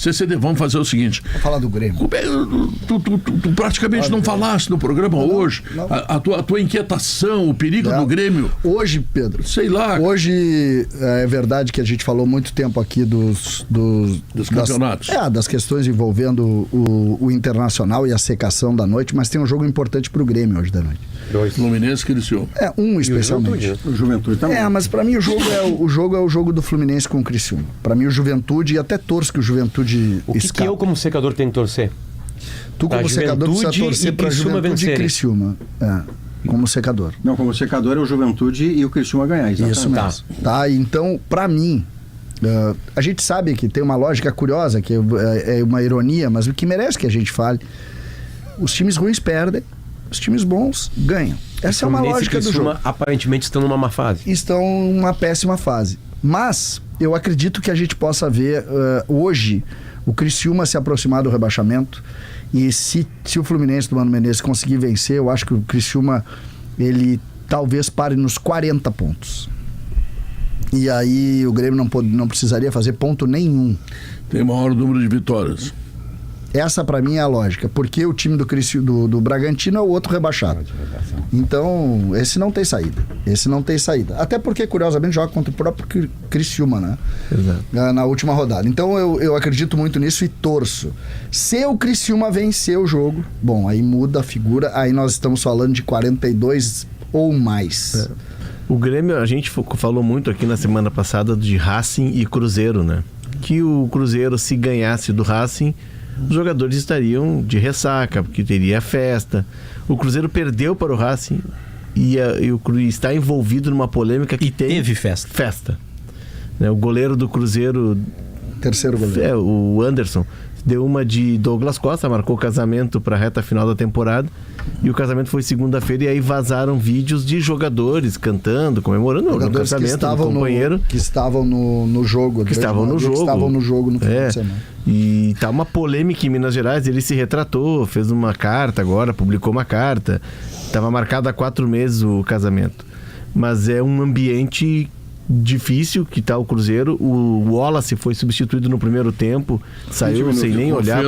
CCD, vamos fazer o seguinte. Vou falar do Grêmio. Tu praticamente não falaste no programa hoje. A tua inquietação, o perigo do Grêmio. Hoje, Pedro. Sei lá. Hoje é verdade que a gente falou muito tempo aqui dos campeonatos. Das questões envolvendo o Internacional e a secação da noite, mas tem um jogo importante pro Grêmio hoje da noite. Fluminense que iniciou. Especialmente. O Juventude também. Mas pra mim o jogo é o jogo do Fluminense com o Criciúma. Pra mim o Juventude, e até torço que o Juventude O que eu como secador tenho que torcer? Tu como secador precisa torcer pra Juventude e Criciúma. Como secador. Não, como secador é o Juventude e o Criciúma ganhar. Exatamente. Isso mesmo. Tá, então, pra mim, a gente sabe que tem uma lógica curiosa, que é uma ironia, mas o que merece que a gente fale, os times ruins perdem, os times bons ganham. Essa é uma lógica do jogo. Aparentemente estão numa má fase. Estão numa péssima fase. Mas eu acredito que a gente possa ver hoje o Criciúma se aproximar do rebaixamento, e se o Fluminense do Mano Menezes conseguir vencer, eu acho que o Criciúma ele talvez pare nos 40 pontos. E aí o Grêmio não precisaria fazer ponto nenhum. Tem maior número de vitórias. Essa pra mim é a lógica, porque o time do Bragantino é o outro rebaixado. Então, esse não tem saída. Até porque, curiosamente, joga contra o próprio Criciúma, né? Exato. Na última rodada. Então, eu acredito muito nisso e torço. Se o Criciúma vencer o jogo, bom, aí muda a figura, aí nós estamos falando de 42 ou mais. O Grêmio, a gente falou muito aqui na semana passada de Racing e Cruzeiro, né? Que o Cruzeiro, se ganhasse do Racing, os jogadores estariam de ressaca, porque teria festa. O Cruzeiro perdeu para o Racing e está envolvido numa polêmica que teve festa. O goleiro do Cruzeiro, terceiro goleiro, o Anderson, deu uma de Douglas Costa, marcou casamento para a reta final da temporada, e o casamento foi segunda-feira, e aí vazaram vídeos de jogadores cantando, comemorando o casamento do companheiro. Que estavam no jogo. Que estavam no jogo no final de semana. E tá uma polêmica em Minas Gerais, ele se retratou, fez uma carta agora, publicou uma carta. Estava marcado há 4 meses o casamento. Mas é um ambiente difícil que tá o Cruzeiro. O Wallace foi substituído no primeiro tempo, saiu sem nem olhar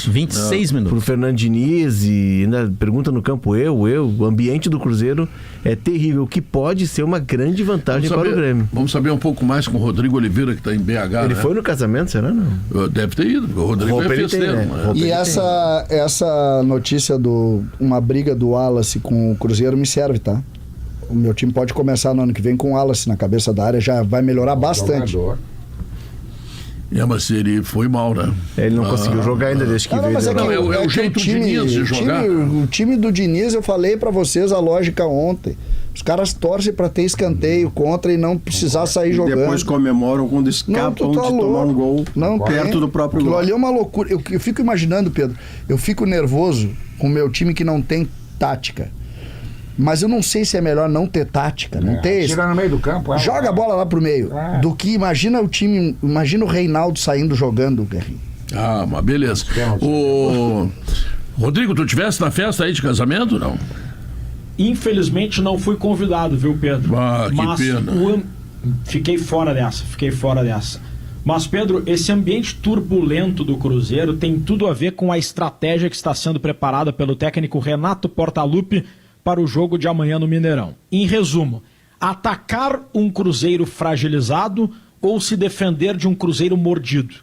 26 minutos pro Fernando Diniz, e ainda pergunta no campo o ambiente do Cruzeiro é terrível, que pode ser uma grande vantagem para o Grêmio. Vamos saber um pouco mais com o Rodrigo Oliveira, que está em BH. Ele foi no casamento, será? Não? Deve ter ido, o Rodrigo é festeiro. E essa notícia uma briga do Wallace com o Cruzeiro me serve, tá? O meu time pode começar no ano que vem com o Wallace na cabeça da área, já vai melhorar bastante. Mas ele foi mal, né? Ele não conseguiu jogar ainda desde que veio. Mas é o jeito do Diniz de jogar. O time do Diniz, eu falei pra vocês a lógica ontem. Os caras torcem pra ter escanteio contra e não precisar sair jogando. Depois comemoram quando escapam de tomar um gol perto do próprio gol. Ali é uma loucura. Eu fico imaginando, Pedro, eu fico nervoso com o meu time que não tem tática. Mas eu não sei se é melhor não ter tática, não ter... Tira no meio do campo. Joga a bola lá pro meio. Do que imagina o time, imagina o Reinaldo saindo jogando, Guerrinho. Mas beleza. Rodrigo, tu tivesse na festa aí de casamento, não? Infelizmente não fui convidado, viu, Pedro? Que pena. Fiquei fora dessa. Mas, Pedro, esse ambiente turbulento do Cruzeiro tem tudo a ver com a estratégia que está sendo preparada pelo técnico Renato Portaluppi para o jogo de amanhã no Mineirão. Em resumo, atacar um Cruzeiro fragilizado ou se defender de um Cruzeiro mordido.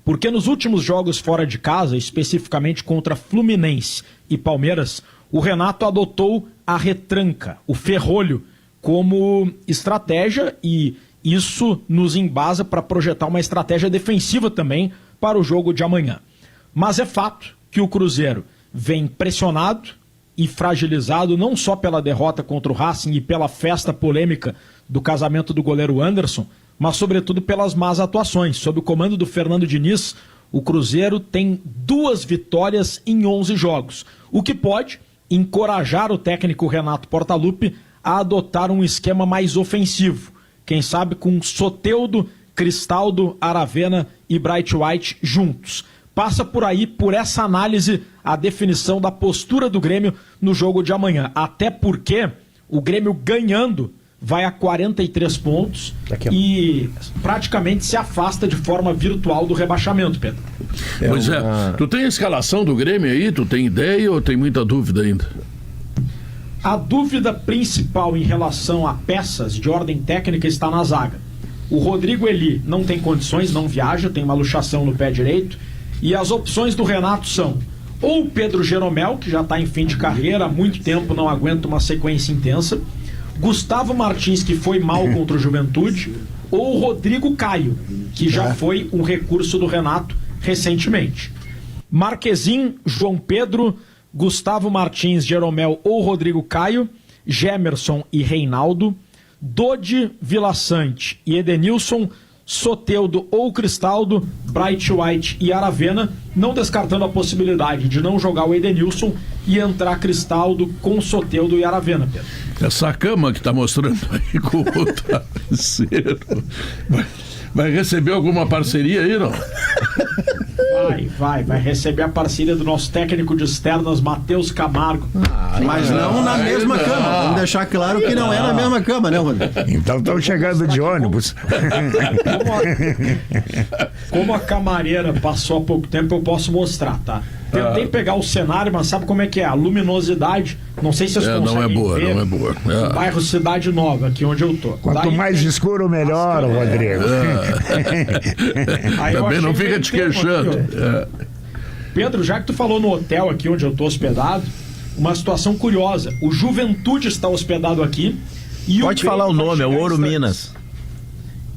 Porque nos últimos jogos fora de casa, especificamente contra Fluminense e Palmeiras, o Renato adotou a retranca, o ferrolho, como estratégia, e isso nos embasa para projetar uma estratégia defensiva também para o jogo de amanhã. Mas é fato que o Cruzeiro vem pressionado e fragilizado não só pela derrota contra o Racing e pela festa polêmica do casamento do goleiro Anderson, mas sobretudo pelas más atuações. Sob o comando do Fernando Diniz, o Cruzeiro tem 2 vitórias em 11 jogos, o que pode encorajar o técnico Renato Portaluppi a adotar um esquema mais ofensivo, quem sabe com Soteldo, Cristaldo, Aravena e Bright White juntos. Passa por aí, por essa análise, a definição da postura do Grêmio no jogo de amanhã. Até porque o Grêmio ganhando vai a 43 pontos e praticamente se afasta de forma virtual do rebaixamento, Pedro. Pois é. Tu tem a escalação do Grêmio aí? Tu tem ideia ou tem muita dúvida ainda? A dúvida principal em relação a peças de ordem técnica está na zaga. O Rodrigo Eli não tem condições, não viaja, tem uma luxação no pé direito. E as opções do Renato são ou o Pedro Jeromel, que já está em fim de carreira, há muito tempo não aguenta uma sequência intensa, Gustavo Martins, que foi mal contra o Juventude, ou o Rodrigo Caio, que já foi um recurso do Renato recentemente. Marquezin, João Pedro, Gustavo Martins, Jeromel ou Rodrigo Caio, Gemerson e Reinaldo, Dodi, Vila Sante e Edenilson, Soteldo ou Cristaldo, Bright White e Aravena, não descartando a possibilidade de não jogar o Edenilson e entrar Cristaldo com Soteldo e Aravena, Pedro. Essa cama que tá mostrando aí com o travesseiro vai receber alguma parceria aí, não? Vai receber a parceria do nosso técnico de externas, Matheus Camargo. Mas não na mesma cama. Vamos deixar claro que não é na mesma cama, né, Rodrigo? Então estão chegando de ônibus. Como a camareira passou há pouco tempo, eu posso mostrar, tá? Tentei pegar o cenário, mas sabe como é que é? A luminosidade, não sei se vocês conseguem não é boa, ver. não é boa. No bairro Cidade Nova, aqui onde eu tô. Quanto mais escuro, melhor, Rodrigo. Também não fica te queixando. Pedro, já que tu falou no hotel aqui onde eu tô hospedado, uma situação curiosa. O Juventude está hospedado aqui. E pode falar o nome, é o Ouro Minas.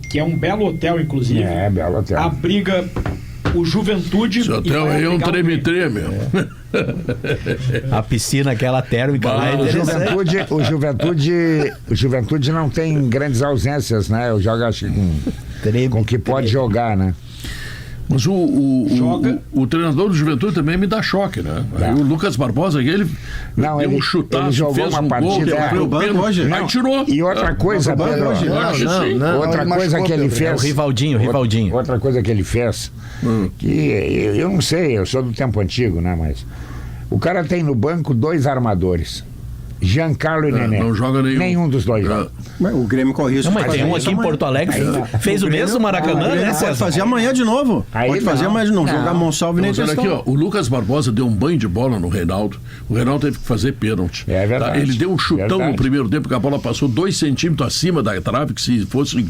Que é um belo hotel, inclusive. É, belo hotel. Abriga o Juventude. Esse hotel aí é um treme-treme. A piscina, aquela térmica lá é interessante. O Juventude não tem grandes ausências, né? Eu jogo acho com que pode jogar, né? Mas o treinador do Juventude também me dá choque, né? Aí o Lucas Barbosa, ele deu um chutaço, ele jogou fez uma um partida, gol, hoje. aí tirou. E outra coisa, Pedro, outra coisa que ele fez... É o Rivaldinho. Outra coisa que ele fez, que eu não sei, eu sou do tempo antigo, né? Mas o cara tem no banco 2 armadores. Giancarlo e Nenê. Não joga nenhum dos dois joga. O Grêmio corre risco. Mas tem um aqui em Porto Alegre, fez o mesmo Maracanã, né, Pode fazer amanhã de novo. Pode fazer amanhã de novo. Jogar Monsalve nem olha aqui, ó, o Lucas Barbosa deu um banho de bola no Reinaldo. O Reinaldo teve que fazer pênalti. É verdade. Tá? Ele deu um chutão no primeiro tempo, que a bola passou 2 centímetros acima da trave, que se fosse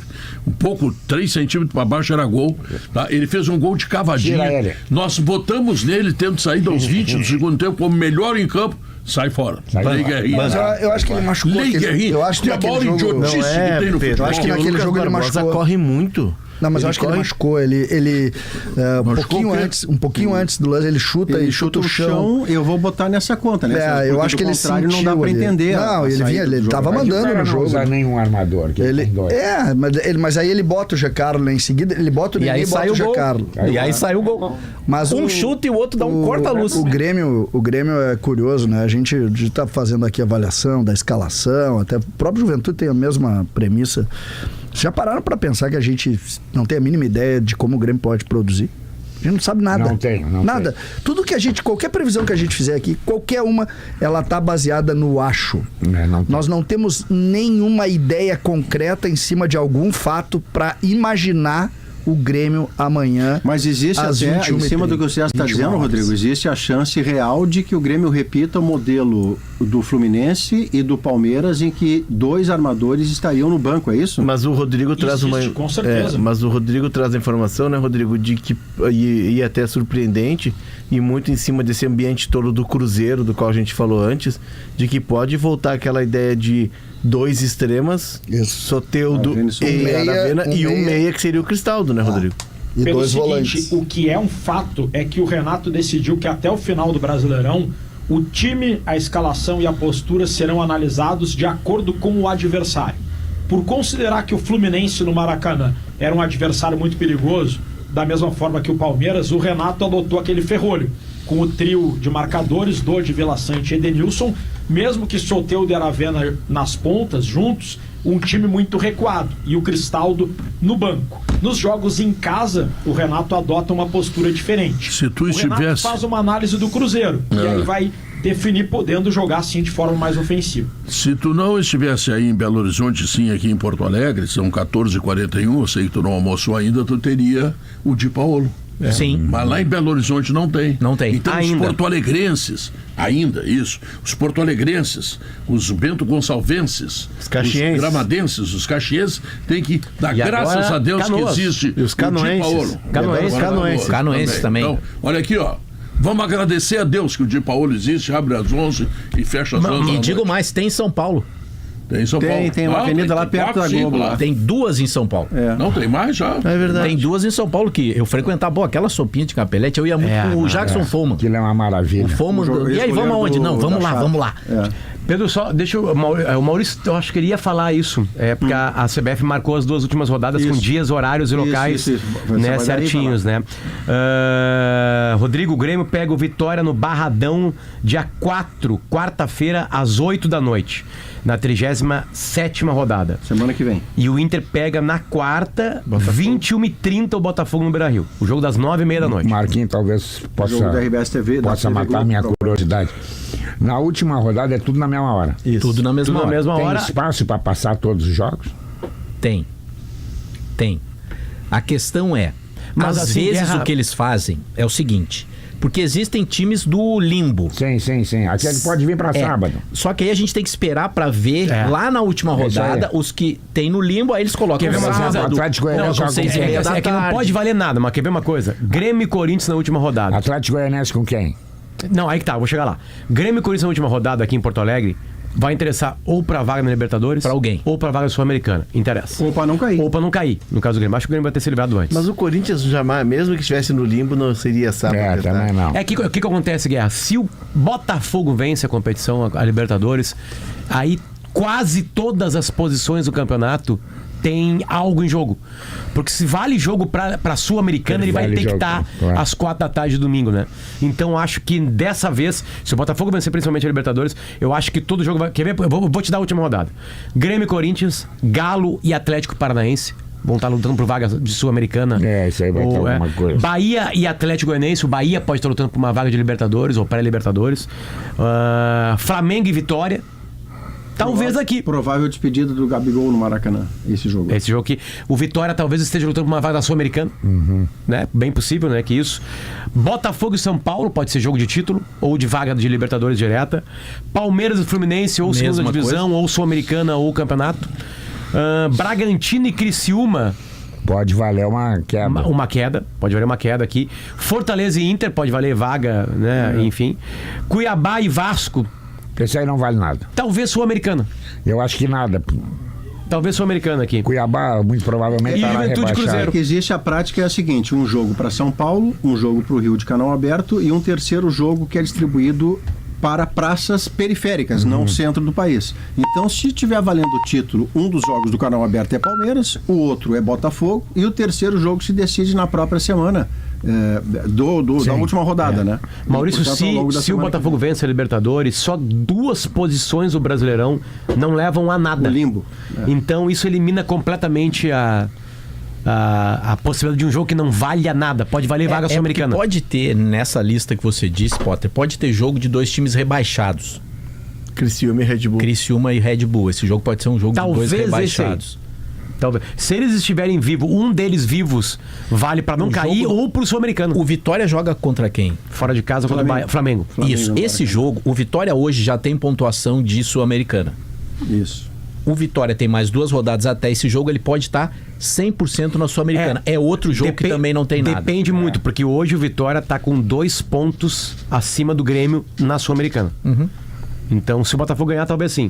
um pouco, 3 centímetros para baixo era gol. Tá? Ele fez um gol de cavadinha. Nós votamos nele, tendo saído aos 20 do segundo tempo, como melhor em campo. Sai fora. Mas eu acho que ele machucou. Eu acho que naquele jogo... Não é, Pedro, eu acho que naquele jogo ele machucou. Corre muito. Não, mas eu acho que ele machucou. Ele um pouquinho antes do lance, ele chuta e chuta o chão. Eu vou botar nessa conta, né? Eu acho que ele sentiu. Não dá pra entender. Não, ele tava mandando no jogo. Não usa nenhum armador. Mas aí ele bota o Giancarlo em seguida, ele bota o Nenê e bota o Giancarlo. E aí sai o gol. Mas um chuta e o outro dá um corta-luz. O Grêmio é curioso, né? A gente tá fazendo aqui a avaliação da escalação, até o próprio Juventude tem a mesma premissa. Já pararam para pensar que a gente não tem a mínima ideia de como o Grêmio pode produzir? A gente não sabe nada. Não tem. Nada. Tudo que qualquer previsão que a gente fizer aqui, qualquer uma, ela tá baseada no acho. Nós não temos nenhuma ideia concreta em cima de algum fato para imaginar o Grêmio amanhã. Mas existe até, em cima do que você está dizendo, Rodrigo, existe a chance real de que o Grêmio repita o modelo do Fluminense e do Palmeiras, em que 2 armadores estariam no banco, é isso? Mas o Rodrigo traz com certeza. Mas o Rodrigo traz a informação, né, Rodrigo, de que e até surpreendente e muito em cima desse ambiente todo do Cruzeiro, do qual a gente falou antes, de que pode voltar aquela ideia de 2 extremas, Soteldo e Aravena, e um meia que seria o Cristaldo, né, Rodrigo? E pelo 2 volantes. O que é um fato é que o Renato decidiu que até o final do Brasileirão o time, a escalação e a postura serão analisados de acordo com o adversário. Por considerar que o Fluminense no Maracanã era um adversário muito perigoso, da mesma forma que o Palmeiras, o Renato adotou aquele ferrolho, com o trio de marcadores, Dodi, Vila Sante e Edenilson, mesmo que Soteldo e Aravena nas pontas, juntos, um time muito recuado, e o Cristaldo no banco. Nos jogos em casa, o Renato adota uma postura diferente. Se tu estivesse... O Renato faz uma análise do Cruzeiro, e aí vai definir podendo jogar assim de forma mais ofensiva. Se tu não estivesse aí em Belo Horizonte, sim, aqui em Porto Alegre, são 14h41, eu sei que tu não almoçou ainda, tu teria o Di Paolo. Sim. Mas lá em Belo Horizonte não tem. Não tem. Então Ainda. os porto-alegrenses, os porto-alegrenses, os bento-gonçalvenses, Os caxienses, os gramadenses, os caxienses, tem que dar E graças agora, a Deus Canoas. que existe E os canoenses. o Di Paolo. Canoenses também. Então, olha aqui, ó. Vamos agradecer a Deus que o Di Paolo existe, abre às 11 e fecha às 11. E digo mais, tem em São Paulo. Tem em São Paulo. Tem uma avenida lá perto da Globo. Lá. Tem 2 em São Paulo. Não tem mais já. É verdade. Tem 2 em São Paulo que eu frequentava, aquela sopinha de capelete, eu ia muito com o Jackson Foman. Aquilo é uma maravilha. O Foman e aí, vamos aonde? Não, vamos lá. Pedro, só deixa eu. O Maurício, eu acho que ele ia falar isso. Porque a CBF marcou as 2 últimas rodadas com dias, horários e locais né, certinhos, né? Rodrigo, Grêmio pega o Vitória no Barradão, dia 4, quarta-feira, às 8 da noite. Na 37ª rodada. Semana que vem. E o Inter pega na quarta, 21h30, o Botafogo no Beira-Rio. O jogo das 9h30 da noite. Marquinhos talvez O jogo da RBS TV, possa matar minha curiosidade. Na última rodada é tudo na mesma hora. Isso. Tudo na mesma hora. Tem hora. espaço para passar todos os jogos? Tem. A questão é, Mas às assim, vezes Guerra- o que eles fazem é o seguinte, porque existem times do limbo. Sim. Aquele pode vir para sábado. Só que aí a gente tem que esperar pra ver lá na última Isso aí. rodada os que tem no limbo, aí eles colocam Quer ver uma coisa? sábado. O Atlético Goianiense Não, joga são com 6h30 da É que não tarde. pode valer nada, mas quer ver uma coisa? Grêmio e Corinthians na última rodada. Atlético Goianiense com quem? Não, aí que tá, vou chegar lá. Grêmio e Corinthians na última rodada aqui em Porto Alegre vai interessar ou pra vaga na Libertadores, Pra alguém. ou pra vaga Sul-Americana. Interessa. Ou para não cair. Ou pra não cair. No caso do Grêmio. Acho que o Grêmio vai ter se livrado antes. Mas o Corinthians jamais, mesmo que estivesse no limbo, não seria sábado. Também não. É que o que acontece, Guerra? Se o Botafogo vence a competição, a Libertadores, aí quase todas as posições do campeonato tem algo em jogo. Porque se vale jogo pra Sul-Americana, ele vai Vale ter que jogo, estar claro. às 4 da tarde de domingo, né? Então acho que dessa vez, se o Botafogo vencer principalmente a Libertadores, eu acho que todo jogo vai... Quer ver? Eu vou te dar a última rodada. Grêmio e Corinthians, Galo e Atlético Paranaense vão estar lutando por vaga de Sul-Americana. Isso aí vai ter alguma coisa. Bahia e Atlético Goianiense. O Bahia pode estar lutando por uma vaga de Libertadores ou pré-Libertadores. Flamengo e Vitória. Talvez aqui. Provável despedida do Gabigol no Maracanã, esse jogo. Esse jogo aqui. O Vitória talvez esteja lutando por uma vaga da Sul-Americana. Né? Bem possível, né? Que isso. Botafogo e São Paulo pode ser jogo de título ou de vaga de Libertadores direta. Palmeiras e Fluminense, ou Mesma segunda divisão, ou Sul-Americana, ou campeonato. Bragantino e Criciúma. Pode valer uma queda. Uma queda, pode valer uma queda aqui. Fortaleza e Inter, pode valer vaga, né? Enfim. Cuiabá e Vasco. Esse aí não vale nada. Talvez Sul-Americana. Eu acho que nada. Talvez Sul-Americana aqui. Cuiabá, muito provavelmente, E estará Juventude rebaixado. Cruzeiro. O que existe a prática é a seguinte: um jogo para São Paulo, um jogo para o Rio de Canal Aberto e um terceiro jogo que é distribuído para praças periféricas, não centro do país. Então, se tiver valendo o título, um dos jogos do Canal Aberto é Palmeiras, o outro é Botafogo e o terceiro jogo se decide na própria semana da última rodada, né? Maurício, Portanto, ao longo da se o semana Botafogo vence a Libertadores, só 2 posições do Brasileirão não levam a nada. O limbo. Então isso elimina completamente a possibilidade de um jogo que não valha nada. Pode valer vaga Sul-Americana. Pode ter, nessa lista que você disse, Potter, pode ter jogo de 2 times rebaixados. Criciúma e Red Bull. Criciúma e Red Bull. Esse jogo pode ser um jogo Talvez de 2 esse rebaixados. Talvez. Se eles estiverem vivos, um deles vivos, vale pra não cair jogo- ou pro Sul-Americano. O Vitória joga contra quem? Fora de casa contra o Bahia. Flamengo. Isso. Esse jogo, o Vitória hoje já tem pontuação de Sul-Americana. Isso. O Vitória tem mais 2 rodadas até esse jogo, ele pode estar 100% na Sul-Americana. É outro jogo que também não tem nada. Depende muito, porque hoje o Vitória tá com 2 pontos acima do Grêmio na Sul-Americana. Então, se o Botafogo ganhar, talvez sim.